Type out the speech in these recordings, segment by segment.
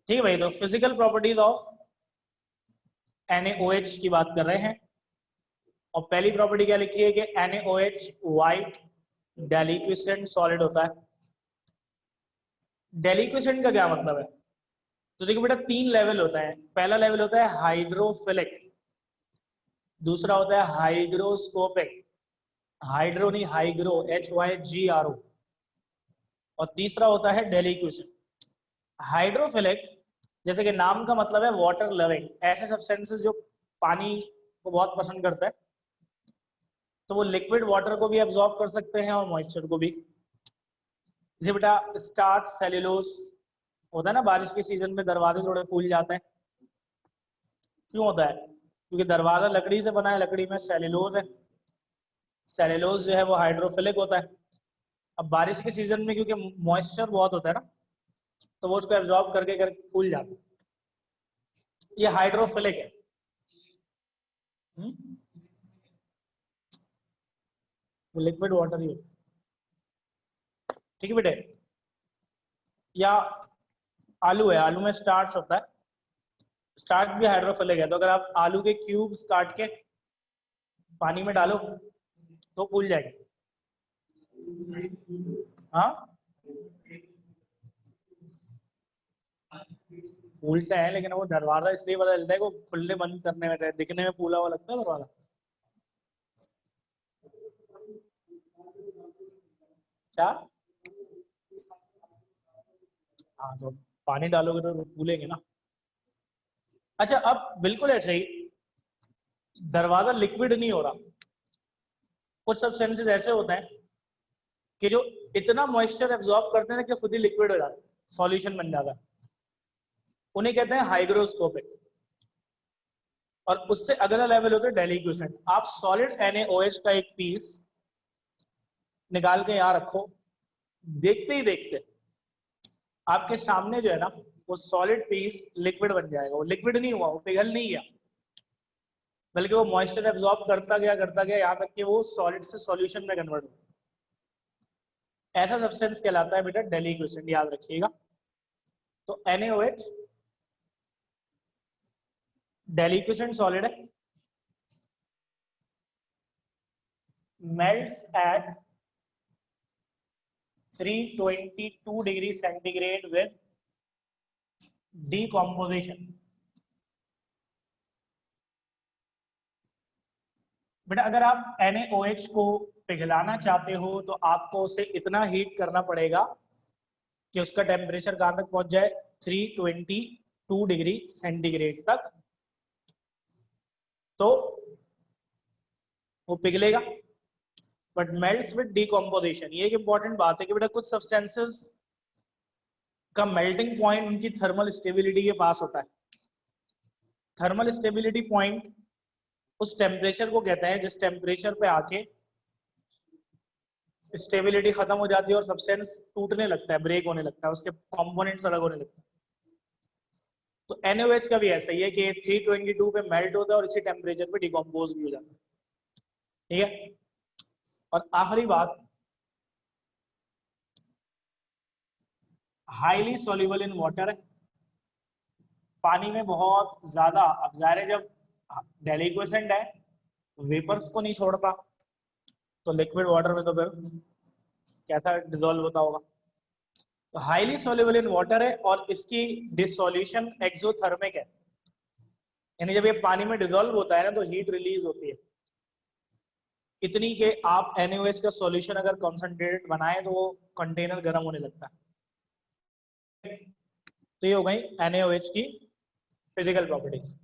ठीक है भाई, तो फिजिकल प्रॉपर्टीज ऑफ NaOH की बात कर रहे हैं। और पहली प्रॉपर्टी क्या लिखी है कि NaOH व्हाइट डेलिक्विसेंट सॉलिड होता है। डेलिक्विसेंट का क्या मतलब है? तो देखो बेटा, 3 लेवल होता है। पहला लेवल होता है हाइड्रोफिलिक, दूसरा होता है हाइग्रोस्कोपिक, हाइड्रो नहीं हाइग्रो, HYGRO, और तीसरा होता है डेलिक्विसेंट। हाइड्रोफिलिक जैसे कि नाम का मतलब है वाटर लविंग, ऐसे सब्सटेंसेस जो पानी को बहुत पसंद करता है, तो वो लिक्विड वाटर को भी एब्जॉर्ब कर सकते हैं और मॉइस्चर को भी। जैसे बेटा स्टार्च सेल्यूलोज होता है ना, बारिश के सीजन में दरवाजे थोड़े फूल जाते हैं। क्यों होता है? क्योंकि दरवाजा लकड़ी से बना है, लकड़ी में सेल्यूलोज है। सेल्यूलोज जो है वो हाइड्रोफिलिक होता है। अब बारिश के सीजन में क्योंकि मॉइस्चर बहुत होता है ना, तो वो उसको एब्जॉर्ब करके फूल जाता है। ये हाइड्रोफिलिक है। वो लिक्विड वाटर ही होता है। ठीक है बेटे। या आलू है, आलू में स्टार्च होता है, स्टार्च भी हाइड्रोफिलिक है। तो अगर आप आलू के क्यूब्स काट के पानी में डालो तो फूल जाएगी। हाँ, फूलता है, लेकिन वो दरवाजा इसलिए पता चलता है कि खुलने बंद करने में, दिखने में फूला हुआ लगता है दरवाजा। क्या? हाँ, तो पानी डालोगे तो फूलेंगे ना। अच्छा, अब बिल्कुल ऐसे ही दरवाजा लिक्विड नहीं हो रहा। कुछ सब्सटेंसेस ऐसे होते हैं कि जो इतना मॉइस्चर एब्जॉर्ब करते हैं कि खुद ही लिक्विड हो जाता है, सॉल्यूशन बन जाता है। उन्हें कहते हैं हाइग्रोस्कोपिक। और उससे अगला लेवल होता है डेलिक्विसेंट। आप सॉलिड NaOH का एक पीस निकाल के यहाँ रखो, देखते ही देखते आपके सामने जो है ना, वो सॉलिड पीस लिक्विड बन जाएगा। वो लिक्विड नहीं हुआ, वो पिघल नहीं गया, बल्कि वो मॉइस्चर एब्जॉर्ब करता गया यहाँ तक कि वो सॉलिड से सॉल्यूशन में कन्वर्ट हो। ऐसा सब्सटेंस कहलाता है बेटा डेलिक्विसेंट, याद रखिएगा। तो NaOH डेलिक्विसेंट सॉलिड है, melts at 322 degree centigrade with decomposition। बेटा अगर आप NaOH को पिघलाना चाहते हो तो आपको उसे इतना हीट करना पड़ेगा कि उसका टेम्परेचर कहां तक पहुंच जाए, 322 डिग्री सेंटीग्रेड तक, तो वो पिघलेगा। But melts with decomposition. ये एक इंपॉर्टेंट बात है कि बेटा कुछ सब्सटेंसेस का मेल्टिंग पॉइंट उनकी थर्मल स्टेबिलिटी के पास होता है। थर्मल स्टेबिलिटी पॉइंट उस टेम्परेचर को कहते हैं जिस टेम्परेचर पे आके स्टेबिलिटी खत्म हो जाती है और सब्सटेंस टूटने लगता है, ब्रेक होने लगता है, उसके कंपोनेंट्स अलग होने लगते हैं। तो NaOH का भी ऐसा ही है कि 322 पे मेल्ट होता है और इसी टेम्परेचर पे डिकम्पोज भी हो जाता है। ठीक है। और आखिरी बात, हाईली सॉल्युबल इन वाटर है, पानी में बहुत ज्यादा। अब ज़ाहिर है जब डेलिक्विसेंट है, वेपर्स को नहीं छोड़ता, तो लिक्विड वाटर में तो फिर कैसा डिसॉल्व होता होगा। तो हाईली सॉल्युबल इन वाटर है और इसकी डिसोल्यूशन एक्सोथर्मिक है, यानी जब ये पानी में डिसॉल्व होता है ना तो हीट रिलीज होती है इतनी कि आप NaOH का सॉल्यूशन अगर कॉन्सेंट्रेटेड बनाए तो वो कंटेनर गर्म होने लगता है। तो ये हो गई NaOH की फिजिकल प्रॉपर्टीज।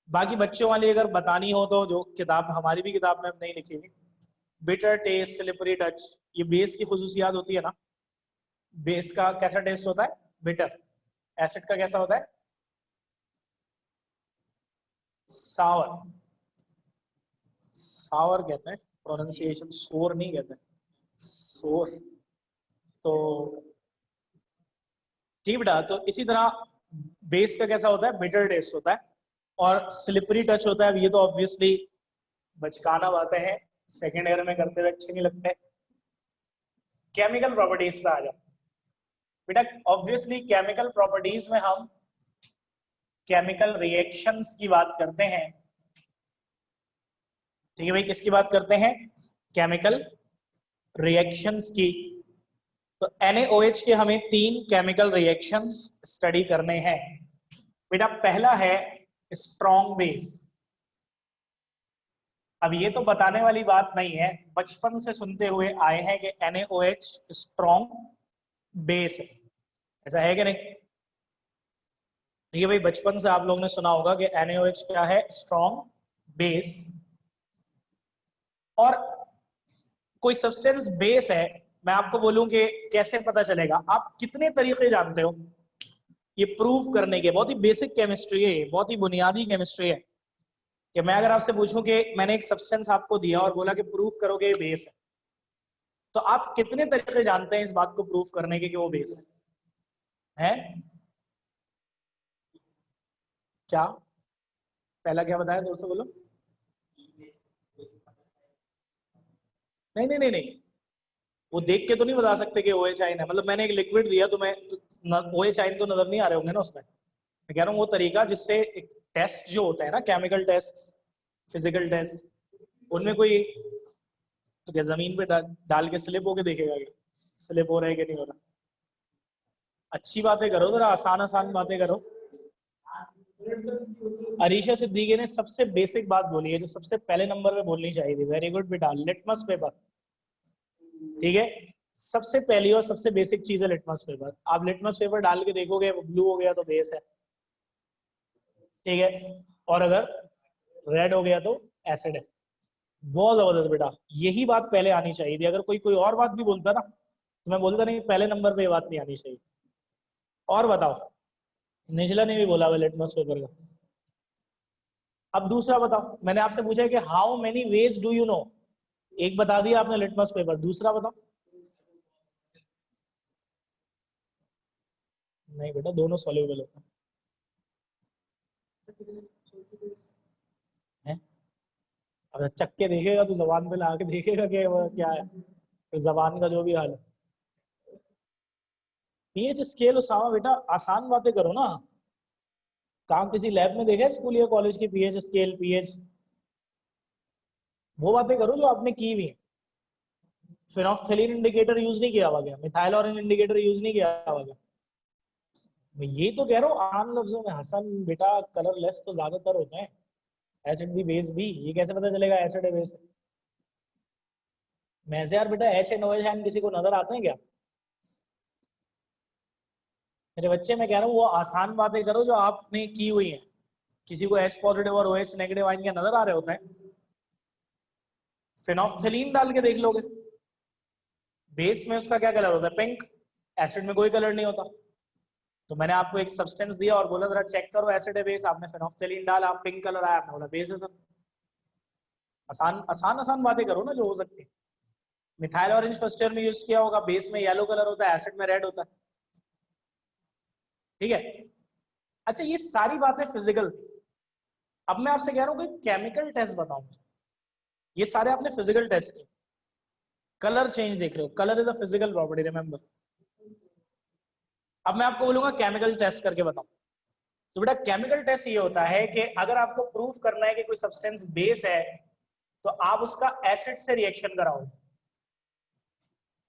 बाकी बच्चों वाली अगर बतानी हो तो जो किताब, हमारी भी किताब में हम नहीं लिखी हुई, बिटर टेस्ट, स्लिपरी टच, ये बेस की खुसूसियात होती है ना। बेस का कैसा टेस्ट होता है? बिटर। एसिड का कैसा होता है? सावर। सावर कहते हैं, प्रोनाउंसिएशन सोर नहीं कहते, सोर। तो ठीक बेटा, तो इसी तरह बेस का कैसा होता है? बिटर टेस्ट होता है। और स्लिपरी टच होता है, ये तो ऑब्वियसली बचकाना बातें हैं, सेकेंड ईयर में करते हुए अच्छे नहीं लगते। केमिकल प्रॉपर्टीज पे आ जाओ बेटा ऑब्वियसली केमिकल प्रॉपर्टीज में हम केमिकल रिएक्शंस की बात करते हैं। ठीक है भाई, किसकी बात करते हैं? केमिकल रिएक्शंस की। तो NaOH के हमें 3 केमिकल रिएक्शंस स्टडी करने हैं। बेटा पहला है स्ट्रॉन्ग बेस। अब ये तो बताने वाली बात नहीं है, बचपन से सुनते हुए आए हैं कि NaOH स्ट्रॉन्ग बेस है, ऐसा है कि नहीं? ठीक है भाई, बचपन से आप लोगों ने सुना होगा कि NaOH क्या है? Strong base. और कोई सब्सटेंस बेस है, मैं आपको बोलूं कि कैसे पता चलेगा, आप कितने तरीके जानते हो ये प्रूव करने के? बहुत ही बेसिक केमिस्ट्री है, बहुत ही बुनियादी केमिस्ट्री है। कि मैं अगर आपसे पूछूं कि मैंने एक सब्सटेंस आपको दिया और बोला कि प्रूव करोगे ये बेस है, तो आप कितने तरीके जानते हैं इस बात को प्रूव करने के कि वो बेस है? क्या पहला क्या बताया दोस्तों, बोलो। नहीं नहीं नहीं नहीं, वो देख के तो नहीं बता सकते कि OH आयन है। मतलब मैंने एक लिक्विड दिया तो मैं OH आयन तो नजर नहीं आ रहे होंगे ना उसमें। मैं कह रहा हूँ वो तरीका जिससे एक टेस्ट जो होता है ना, केमिकल टेस्ट, फिजिकल टेस्ट, उनमें कोई तो क्या जमीन पे डाल के स्लिप होके देखेगा क्या स्लिप हो रहा है कि नहीं हो रहा? अच्छी बातें करो, जरा आसान आसान बातें करो। अरीशा सिद्दीकी ने सबसे बेसिक बात बोली है जो सबसे पहले नंबर पे बोलनी चाहिए थी। वेरी गुड बेटा, लिटमस पेपर। ठीक है, सबसे पहली और सबसे बेसिक चीज है लिटमस पेपर। आप लिटमस पेपर डाल के देखोगे, वो ब्लू हो गया तो बेस है। ठीक है, और अगर रेड हो गया तो एसिड है। बहुत जबरदस्त बेटा, यही बात पहले आनी चाहिए थी। अगर कोई कोई और बात भी बोलता ना तो मैं बोलता नहीं, पहले नंबर पे ये बात नहीं आनी चाहिए। और बताओ, निचला ने भी बोला हुआ लिटमस पेपर का। अब दूसरा बताओ, मैंने आपसे पूछा है कि how many ways do you know, एक बता दिया आपने लिटमस पेपर, दूसरा बताओ। नहीं बेटा, दोनों सॉल्यूबल होता है। अगर चक्के देखेगा तो जबान पे ला के देखेगा कि वो क्या है, फिर जबान का जो भी हाल है। पीएच स्केल उसामा बेटा, आसान बातें करो ना। कहाँ किसी लैब में देखा है स्कूल या कॉलेज की पीएच स्केल, पीएच? वो बातें करो जो आपने की हुई है। फिनोल्फथालीन इंडिकेटर यूज नहीं किया हुआ क्या? मिथाइल ऑरेंज इंडिकेटर यूज नहीं किया हुआ क्या? मैं ये तो कह रहा हूँ आम लफ्जों में। हसन बेटा, कलरलेस तो ज्यादातर होते हैं, एसिड भी बेस भी। ये कैसे पता चलेगा एसिड है बेस है? मैं से यार बेटा, HNOH किसी को नजर आते हैं क्या मेरे बच्चे? मैं कह रहा हूँ वो आसान बातें करो जो आपने की हुई है। किसी को H पॉजिटिव और OH नेगेटिव आयन क्या नजर आ रहे होते हैं? फिनोल्फथालीन डाल के देख लोगे, बेस में उसका क्या कलर होता है? पिंक। एसिड में कोई कलर नहीं होता। तो मैंने आपको एक सब्सटेंस दिया और बोला जरा चेक करो एसिड है बेस, आपने फिनोल्फथालीन डाला, पिंक कलर आया, आपने बोला बेस है सर। आसान आसान आसान बातें करो ना जो हो सकती है। मिथाइल ऑरेंज फर्स्ट ईयर में यूज किया होगा, बेस में येलो कलर होता है, एसिड में रेड होता है। ठीक है, अच्छा ये सारी बातें फिजिकल थी। अब मैं आपसे कह रहा हूँ कोई केमिकल टेस्ट बताओ। ये सारे आपने फिजिकल टेस्ट किए। कलर चेंज देख रहे हो, colour is a physical property, remember. अब मैं आपको बोलूंगा केमिकल टेस्ट करके बताओ। तो बेटा केमिकल टेस्ट ये होता है कि अगर आपको प्रूफ करना है कि कोई सब्सटेंस बेस है, तो आप उसका एसिड से रिएक्शन कराओ।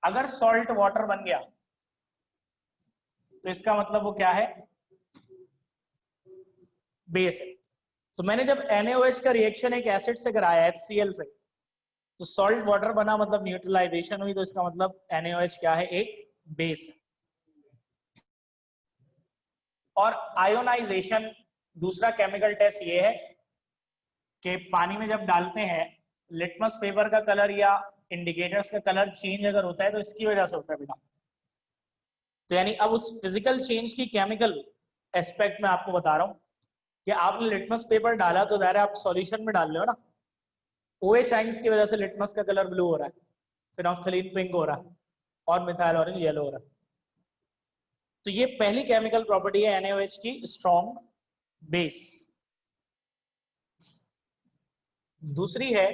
अगर सॉल्ट वाटर बन गया तो इसका मतलब वो क्या है? बेस है। तो मैंने जब NaOH का रिएक्शन एक एसिड से कराया, HCl से, तो सॉल्ट वाटर बना, मतलब न्यूट्रलाइजेशन हुई, तो इसका मतलब NaOH क्या है? एक बेस है। और आयोनाइजेशन, दूसरा केमिकल टेस्ट ये है कि पानी में जब डालते हैं, लिटमस पेपर का कलर या इंडिकेटर्स का कलर चेंज अगर होता है तो इसकी वजह से होता है बेटा। तो यानी अब उस फिजिकल चेंज की केमिकल एस्पेक्ट में आपको बता रहा हूं कि आपने लिटमस पेपर डाला तो दायरा आप सॉल्यूशन में डाल रहे हो ना, OH आइंस की वजह से लिटमस का कलर ब्लू हो रहा है, फिनोल्फथालीन पिंक हो रहा है, और मिथाइल ऑरेंज येलो हो रहा है। तो ये पहली केमिकल प्रॉपर्टी है NaOH की, स्ट्रॉन्ग बेस। दूसरी है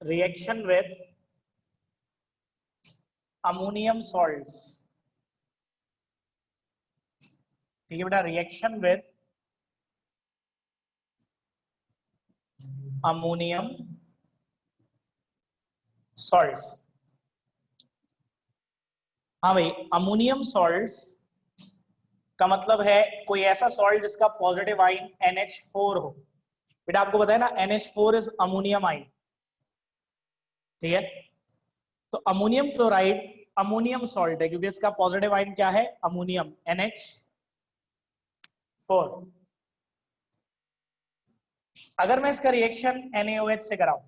रिएक्शन विद अमोनियम सॉल्ट्स, ठीक है बेटा, रिएक्शन विद अमोनियम सॉल्ट्स। हाँ भाई, अमोनियम सॉल्ट्स का मतलब है कोई ऐसा सॉल्ट जिसका पॉजिटिव आइन NH4 हो। बेटा आपको पता है ना, NH4 इज अमोनियम आइन, ठीक है। तो अमोनियम क्लोराइड अमोनियम सॉल्ट है क्योंकि इसका पॉजिटिव आइन क्या है, अमोनियम, NH4। अगर मैं इसका रिएक्शन NaOH से कराऊं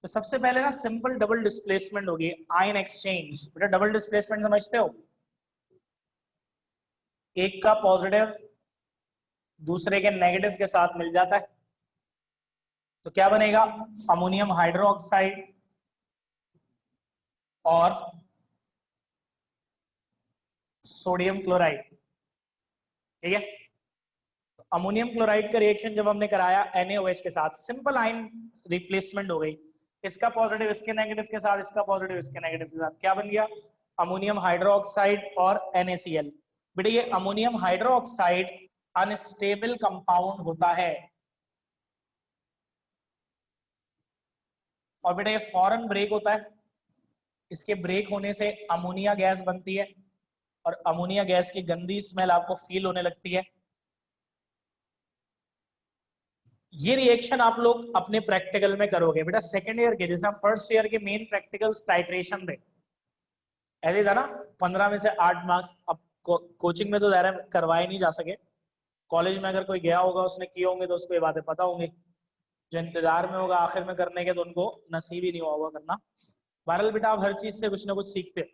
तो सबसे पहले ना सिंपल डबल डिस्प्लेसमेंट होगी, आयन एक्सचेंज। बेटा डबल डिस्प्लेसमेंट समझते हो, एक का पॉजिटिव दूसरे के नेगेटिव के साथ मिल जाता है, तो क्या बनेगा, अमोनियम हाइड्रोक्साइड और सोडियम क्लोराइड, ठीक है। अमोनियम क्लोराइड का रिएक्शन जब हमने कराया NaOH के साथ, सिंपल आयन रिप्लेसमेंट हो गई, इसका पॉजिटिव इसके नेगेटिव के साथ, इसका पॉजिटिव इसके नेगेटिव के साथ, क्या बन गया, अमोनियम हाइड्रोक्साइड और NaCl। बेटा ये अमोनियम हाइड्रोक्साइड अनस्टेबल कंपाउंड होता है, और बेटा ये फॉरन ब्रेक होता है। इसके ब्रेक होने से अमोनिया गैस बनती है, और अमोनिया गैस की गंदी स्मेल आपको फील होने लगती है। ये रिएक्शन आप लोग अपने प्रैक्टिकल में करोगे बेटा सेकंड ईयर के, जैसा फर्स्ट ईयर के मेन प्रैक्टिकल्स टाइट्रेशन थे, ऐसे था ना, 15 में से 8 मार्क्स। अब कोचिंग में तो ज़्यादा करवाए नहीं जा सके, कॉलेज में अगर कोई गया होगा उसने किए होंगे तो उसको ये बातें पता होंगी, जो इंतजार में होगा आखिर में करने के तो उनको नसीब ही नहीं हुआ होगा करना। बहरहाल बेटा आप हर चीज से कुछ ना कुछ सीखते हो।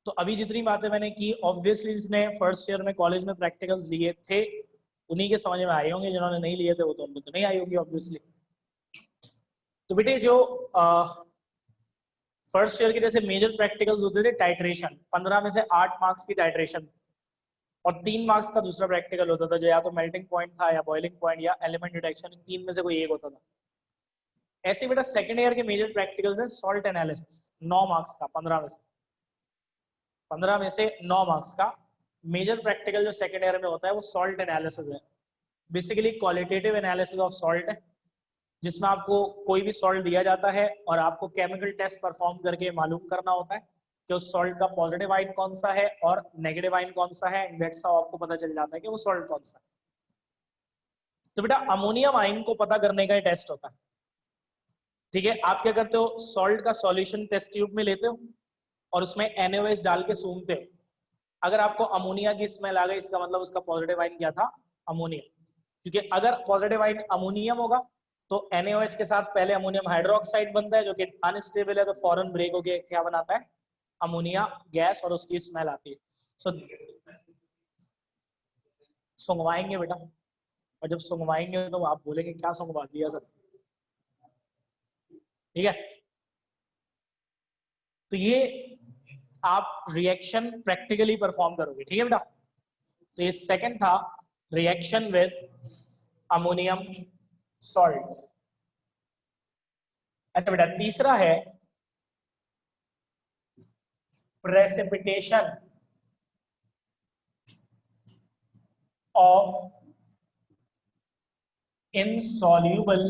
तो अभी जितनी बातें मैंने की ऑब्वियसली जिसने फर्स्ट ईयर में कॉलेज में प्रैक्टिकल्स लिए थे उन्हीं के समझ में आए होंगे, जिन्होंने नहीं लिए थे वो तो उनको तो नहीं आई होगी ऑब्वियसली। तो बेटे जो फर्स्ट ईयर के जैसे मेजर प्रैक्टिकल्स होते थे टाइट्रेशन, 15 में से 8 मार्क्स की टाइट्रेशन थी, और 3 मार्क्स का दूसरा प्रैक्टिकल होता था जो या तो मेल्टिंग पॉइंट था या बॉइलिंग पॉइंट या एलिमेंट डिटेक्शन, इन तीन में से कोई एक होता था। ऐसे बेटा सेकंड ईयर के मेजर प्रैक्टिकल्स है सॉल्ट एनालिसिस, 9 मार्क्स का, 15 में से 9 मार्क्स का मेजर प्रैक्टिकल जो सेकंड ईयर में होता है वो सॉल्ट एनालिसिस है। Basically qualitative analysis of salt है, जिसमें आपको कोई भी सॉल्ट दिया जाता है और आपको केमिकल टेस्ट परफॉर्म करके मालूम करना होता है कि उस सॉल्ट का पॉजिटिव आइन कौन सा है और नेगेटिव आइन कौन सा है, दैट्स हाउ आपको पता चल जाता है कि वो सॉल्ट कौन सा है। तो बेटा अमोनियम आइन को पता करने का टेस्ट होता है, ठीक है। आप क्या करते हो, सॉल्ट का सॉल्यूशन टेस्ट ट्यूब में लेते हो और उसमें NaOH डाल के सूंघते हो। अगर आपको अमोनिया की स्मेल आ गई इसका मतलब उसका पॉजिटिव आइन क्या था, अमोनिया, क्योंकि अगर पॉजिटिव आइन अमोनियम होगा तो NaOH के साथ पहले अमोनियम हाइड्रोक्साइड बनता है जो कि अनस्टेबल है, तो फॉरन ब्रेक होके क्या बनाता है, अमोनिया गैस, और उसकी स्मेल आती है। सो सुंघवाएंगे बेटा, और जब सुंघवाएंगे तो आप बोलेंगे क्या सुंघवा दिया सर, ठीक है। तो ये आप रिएक्शन प्रैक्टिकली परफॉर्म करोगे, ठीक है बेटा। तो ये सेकंड था रिएक्शन विद अमोनियम सॉल्ट्स। अच्छा बेटा तीसरा है precipitation of insoluble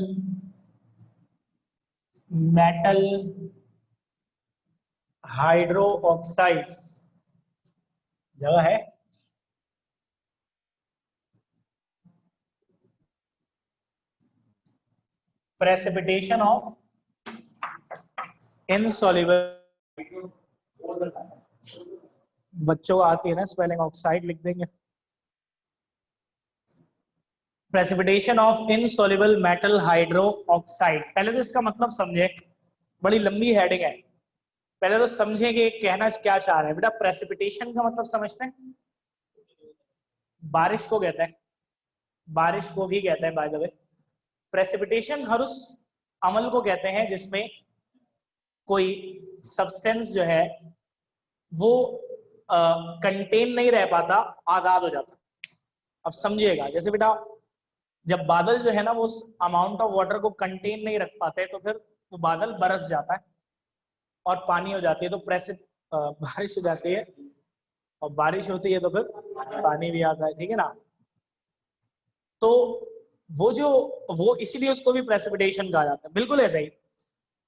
metal hydro oxides, जगह है, प्रेसिपिटेशन ऑफ इनसॉल्यूबल, बच्चों को आती है ना स्पेलिंग, ऑक्साइड लिख देंगे। Precipitation of insoluble metal hydro oxide, पहले तो इसका मतलब समझे, बड़ी लंबी हेडिंग है, पहले तो समझे कि कहना क्या चाह रहे हैं। बेटा प्रेसिपिटेशन का मतलब समझते हैं, बारिश को कहते हैं, बारिश को भी कहते हैं बाय द वे। प्रेसिपिटेशन हर उस अमल को कहते हैं जिसमें कोई सब्सटेंस जो है वो कंटेन नहीं रह पाता, आजाद हो जाता। अब समझिएगा, जैसे बेटा जब बादल जो है ना वो उस अमाउंट ऑफ वाटर को कंटेन नहीं रख पाते तो फिर तो बादल बरस जाता है और पानी हो जाती है, तो बारिश हो जाती है, और बारिश होती है तो फिर पानी भी आता है, ठीक है ना। तो वो इसीलिए उसको भी प्रेसिपिटेशन कहा जाता है। बिल्कुल ऐसा ही,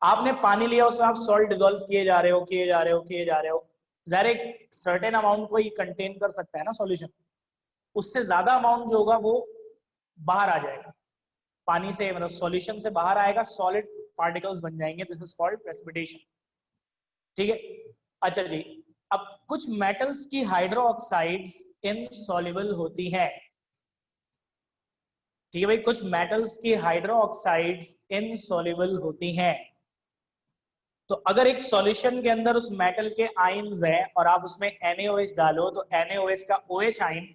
आपने पानी लिया, उसमें आप सॉल्ट डिजोल्व किए जा रहे हो, किए जा रहे हो, किए जा रहे हो, ज़ाहिर एक सर्टेन अमाउंट को ही कंटेन कर सकता है ना सॉल्यूशन, उससे ज्यादा अमाउंट जो होगा वो बाहर आ जाएगा पानी से, मतलब सॉल्यूशन से बाहर आएगा, सॉलिड पार्टिकल्स बन जाएंगे, दिस इज कॉल्ड प्रेसिपिटेशन, ठीक है। अच्छा जी, अब कुछ मेटल्स की हाइड्रो ऑक्साइड्स इनसॉल्युबल होती है, ठीक है भाई, कुछ मेटल्स की हाइड्रो ऑक्साइड्स इनसॉल्युबल होती हैं। तो अगर एक सॉल्यूशन के अंदर उस मेटल के आयंस हैं और आप उसमें NaOH डालो, तो NaOH का OH आयन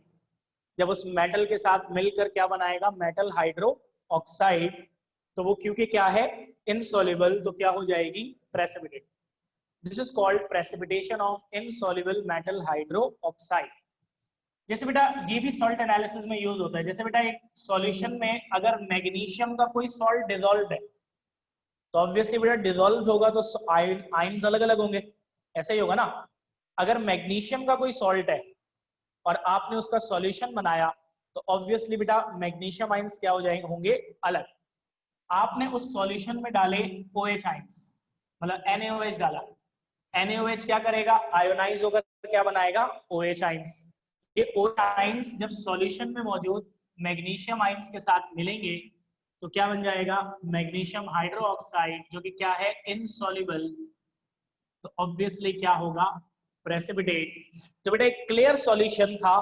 जब उस मेटल के साथ मिलकर क्या बनाएगा, मेटल हाइड्रो ऑक्साइड, तो वो क्योंकि क्या है इनसॉल्युबल, तो क्या हो जाएगी, precipitate. This is called precipitation of insoluble metal hydro oxide. जैसे बेटा ये भी सॉल्ट एनालिसिस में यूज होता है, जैसे बेटा एक सॉल्यूशन में अगर मैग्नीशियम का कोई सॉल्ट डिसॉल्व है, तो ऑब्वियसली बेटा डिसॉल्व होगा तो आयंस अलग अलग होंगे, ऐसा ही होगा ना। अगर मैग्नीशियम का कोई सॉल्ट है और आपने उसका सॉल्यूशन बनाया, तो ऑब्वियसली बेटा मैग्नीशियम आयंस क्या हो जाएंगे, होंगे अलग। आपने उस सॉल्यूशन में डाले OH आयंस, मतलब NaOH डाला, NaOH क्या करेगा, आयोनाइज होकर क्या बनाएगा, OH आयंस। ये OH आयंस जब सॉल्यूशन में मौजूद मैग्नीशियम आयंस के साथ मिलेंगे, तो क्या बन जाएगा, मैग्नीशियम हाइड्रो ऑक्साइड, जो कि क्या है, इनसॉल्युबल, तो ऑब्वियसली क्या होगा, प्रेसिपिटेट। तो बेटा एक क्लियर सॉल्यूशन था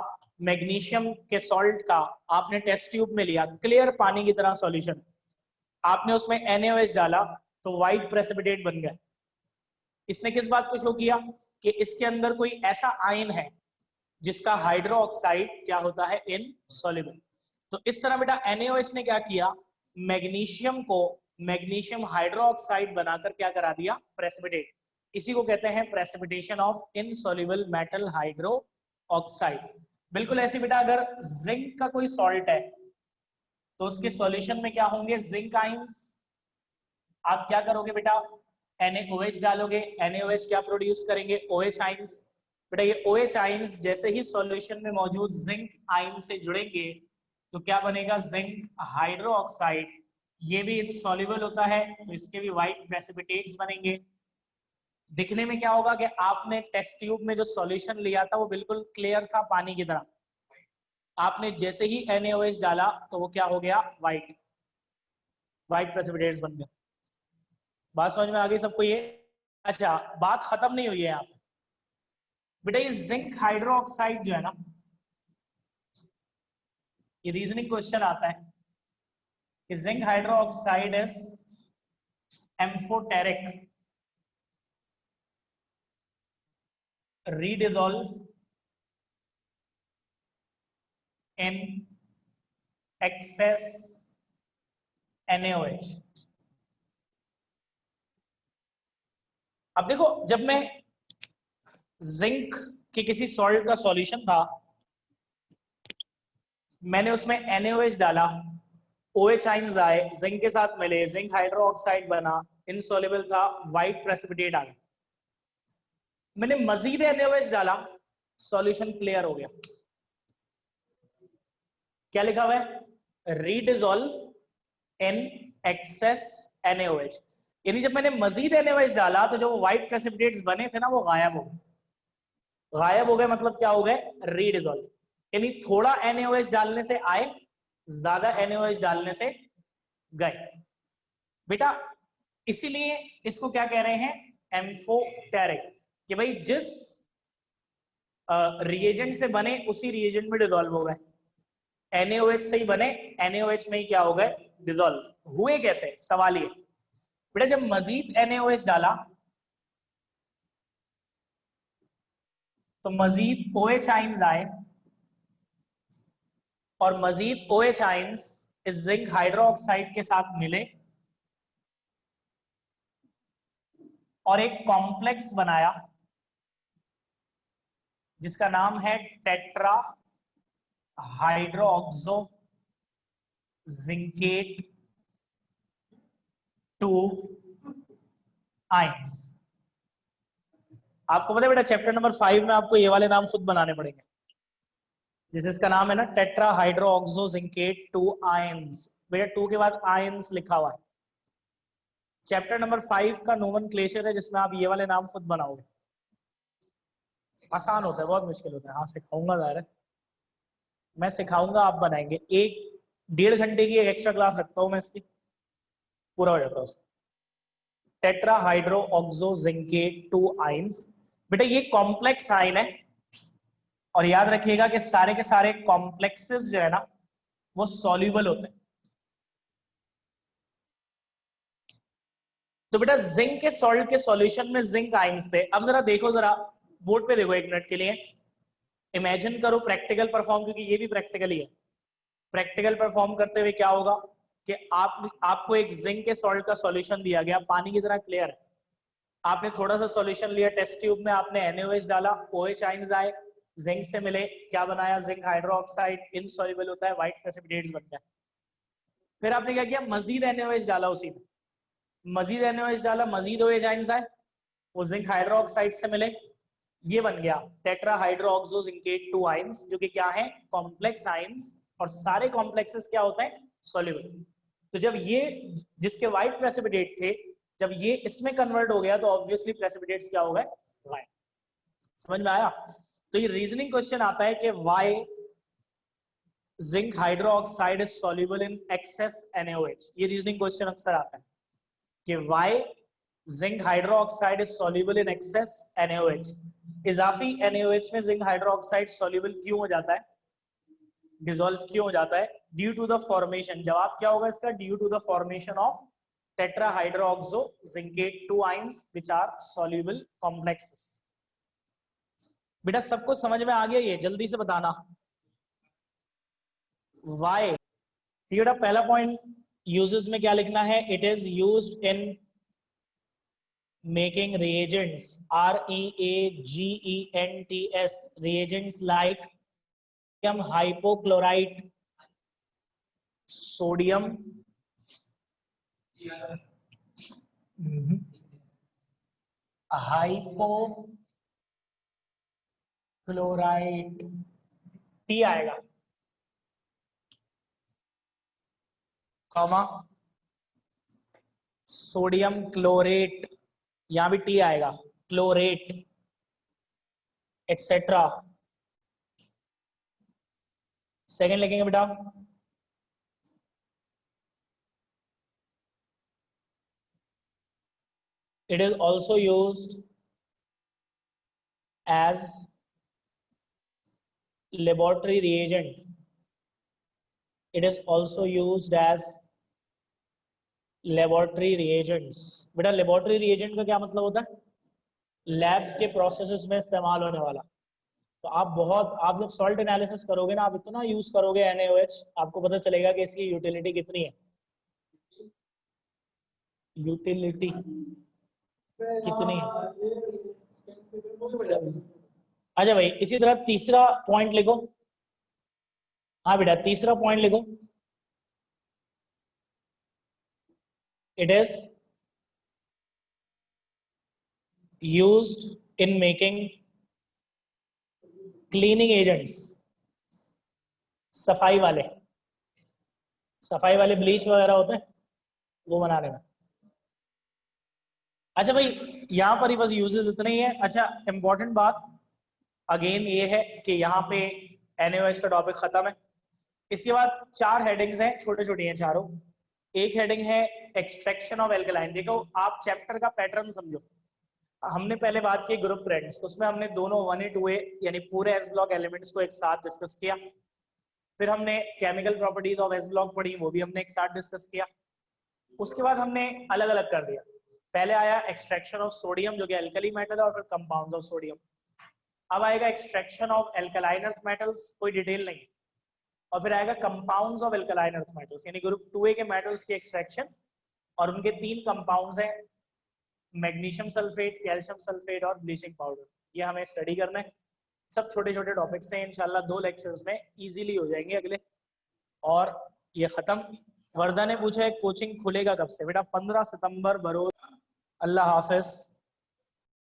मैग्नीशियम के सॉल्ट का, आपने टेस्ट ट्यूब में लिया, क्लियर पानी की तरह सॉल्यूशन, आपने उसमें NaOH डाला तो व्हाइट प्रेसिपिटेट बन गया। इसने किस बात को शो किया कि इसके अंदर कोई ऐसा आयन है जिसका हाइड्रो ऑक्साइड क्या होता है, इनसॉल्युबल। तो इस तरह बेटा NaOH ने क्या किया, मैग्नीशियम को मैग्नीशियम हाइड्रो ऑक्साइड बनाकर क्या करा दिया, प्रेसिपिटेट। इसी को कहते हैं precipitation of insoluble metal hydro oxide. बिल्कुल ऐसे बेटा अगर जिंक का कोई सॉल्ट है, तो उसके सॉल्यूशन में क्या होंगे, जिंक आयंस। आप क्या करोगे बेटा, NaOH डालोगे, NaOH क्या प्रोड्यूस करेंगे, OH आयंस। बेटा ये OH आयंस जैसे ही सॉल्यूशन में मौजूद जिंक आयन से जुड़ेंगे, तो क्या बनेगा, जिंक हाइड्रो ऑक्साइड। ये भी इनसॉल्युबल होता है, तो इसके भी व्हाइट प्रेसिपिटेट्स बनेंगे। दिखने में क्या होगा कि आपने टेस्ट ट्यूब में जो सॉल्यूशन लिया था वो बिल्कुल क्लियर था पानी की तरह, आपने जैसे ही NaOH डाला तो वो क्या हो गया, व्हाइट प्रेसिपिटेट्स बन गए। बात समझ में आ गई सबको ये। अच्छा, बात खत्म नहीं हुई है यहाँ पे बेटा, ये जिंक हाइड्रो ऑक्साइड जो है ना, ये रीजनिंग क्वेश्चन आता है कि zinc hydro oxide is amphoteric, redissolve in excess NaOH। अब देखो, जब मैं जिंक के किसी सॉल्ट का सॉल्यूशन था, मैंने उसमें NaOH डाला, OH आयंस आए, जिंक के साथ मिले, जिंक हाइड्रो ऑक्साइड बना, इनसॉल्युबल था, व्हाइट प्रेसिपिटेट आ गया। मैंने मजीद NaOH डाला, सॉल्यूशन क्लियर हो गया। क्या लिखा हुआ है, रीडिसॉल्व इन एक्सेस NaOH। यानी जब मैंने मजीद NaOH डाला तो जो व्हाइट प्रेसिपिटेट्स बने थे ना, वो गायब हो गए। गायब हो गए मतलब क्या हो गए, रीडिसॉल्व। यानी थोड़ा NaOH डालने से आए, ज्यादा NaOH डालने से गए बेटा। इसीलिए इसको क्या कह रहे हैं, एम्फोटेरिक, कि भाई जिस रिएजेंट से बने उसी रिएजेंट में डिसॉल्व हो गए। NaOH से ही बने, NaOH में ही क्या हो गए, डिसॉल्व हुए। कैसे, सवाल ये बेटा, जब मजीद NaOH डाला तो मजीद OH आयंस आए, और मजीद OH आयंस इस जिंक हाइड्रो ऑक्साइड के साथ मिले और एक कॉम्प्लेक्स बनाया जिसका नाम है टेट्रा हाइड्रोक्सो जिंकेट 2 आयंस। आपको पता है बेटा चैप्टर नंबर 5 में आपको ये वाले नाम खुद बनाने पड़ेंगे। जैसे इसका नाम है ना टेट्रा हाइड्रोक्सो जिंकेट 2 आयंस, बेटा 2 के बाद आयंस लिखा हुआ है। चैप्टर नंबर 5 का नोमेनक्लेचर है जिसमें आप ये वाले नाम खुद बनाओगे। आसान होता है, बहुत मुश्किल होता है। हाँ सिखाऊंगा, ज़ाहिर है मैं सिखाऊंगा, आप बनाएंगे। 1-1.5 घंटे की एक एक्स्ट्रा क्लास रखता हूँ मैं इसकी, पूरा हो जाता है उसमें। Tetra hydro oxo zincate 2 ions, बेटा ये कॉम्प्लेक्स आयन है, और याद रखिएगा कि सारे के सारे कॉम्प्लेक्सेस जो है ना वो सॉल्यूबल होते हैं। तो बेटा जिंक के सॉल्ट के सॉल्यूशन में जिंक आयंस थे। अब जरा देखो, जरा बोर्ड पे देखो 1 मिनट के लिए, इमेजिन करो प्रैक्टिकल परफॉर्म, क्योंकि ये भी प्रैक्टिकल ही है। प्रैक्टिकल परफॉर्म करते हुए क्या होगा कि आपको एक जिंक के सॉल्ट का सॉल्यूशन दिया गया, पानी की तरह क्लियर है। आपने थोड़ा सा सॉल्यूशन लिया, टेस्ट ट्यूब में आपने NaOH डाला, OH आयंस आए, जिंक से मिले, क्या बनाया, जिंक हाइड्रोक्साइड, इनसॉल्युबल होता है, व्हाइट प्रेसिपिटेट्स बन गया। फिर आपने क्या किया, मजीद NaOH डाला, उसी में मजीद NaOH डाला, मजीद OH आयंस आए, वो जिंक हाइड्रोक्साइड से मिले, ये बन गया टेट्रा हाइड्रोक्सो जिंकेट 2 आयंस, जो कि क्या है, कॉम्प्लेक्स आयंस। और सारे कॉम्प्लेक्सेस क्या होते हैं, सॉल्युबल। तो जब ये जिसके व्हाइट प्रेसिपिटेट थे, जब ये इसमें कन्वर्ट हो गया तो ऑब्वियसली प्रेसिपिटेट्स क्या हो गए, व्हाइट। समझ में आया? तो ये रीजनिंग क्वेश्चन आता है कि why zinc hydroxide is soluble in excess NaOH। ये रीजनिंग क्वेश्चन अक्सर आता है कि why zinc hydroxide is soluble in excess NaOH। इजाफी NaOH में जिंक हाइड्रोक्साइड सॉल्युबल क्यों हो जाता है, डिसॉल्व क्यों हो जाता है? Due to the formation. जवाब क्या होगा इसका, due to the formation of tetra hydroxo zincate 2 ions which are soluble complexes. बेटा सबको समझ में आ गया? ये जल्दी से बताना। वाई, बेटा पहला पॉइंट यूजेस में क्या लिखना है, it is used in making reagents, REAGENTS, reagents like hypochlorite, sodium hypochlorite, T आएगा, कॉमा सोडियम क्लोरेट, यहां भी टी आएगा, क्लोरेट एक्सेट्रा। सेकंड लिखेंगे बेटा, it is also used as laboratory reagent, it is also used as laboratory reagents। बेटा laboratory reagent का क्या मतलब होता है, लैब के प्रोसेसेस में इस्तेमाल होने वाला। तो आप जब सॉल्ट एनालिसिस करोगे ना, आप इतना यूज करोगे NaOH, आपको पता चलेगा कि इसकी यूटिलिटी कितनी है। यूटिलिटी कितनी है, अच्छा भाई इसी तरह तीसरा पॉइंट लिखो। हाँ बेटा तीसरा पॉइंट लिखो, it is used in making cleaning agents, सफाई वाले ब्लीच वगैरह होते हैं वो बनाने में। अच्छा भाई यहाँ पर ही बस यूजेस इतने ही है। अच्छा इंपॉर्टेंट बात अगेन ये है कि यहाँ पे NaOH का टॉपिक खत्म है। इसके बाद 4 हेडिंग्स हैं, छोटे छोटे हैं चारों। एक हेडिंग है एक्सट्रैक्शन ऑफ एल्कलाइन। देखो आप चैप्टर का पैटर्न समझो, हमने पहले बात की ग्रुप ट्रेंड्स, उसमें हमने दोनों 1A 2A यानी पूरे एस ब्लॉक एलिमेंट्स को एक साथ डिस्कस किया। फिर हमने chemical properties of S block पढ़ी, वो भी हमने एक साथ डिस्कस किया। उसके बाद हमने अलग अलग कर दिया। पहले आया एक्सट्रैक्शन ऑफ सोडियम जो कि एल्कली मेटल है, और फिर कंपाउंड्स ऑफ सोडियम। अब आएगा extraction of alkaline earth metals, कोई डिटेल नहीं। और फिर आएगा compounds of alkaline earth metals, यानी ग्रुप 2A के मेटल्स की एक्सट्रैक्शन, और उनके 3 कंपाउंड्स हैं, मैग्नीशियम सल्फेट, कैल्शियम सल्फेट और ब्लीचिंग पाउडर। ये हमें स्टडी करना है। सब छोटे छोटे टॉपिक्स हैं, इंशाल्लाह 2 लेक्चर्स में इजीली हो जाएंगे अगले। और ये खत्म। वर्दा ने पूछा है कोचिंग खुलेगा कब से? बेटा 15 सितंबर बरोज अल्लाह हाफिज।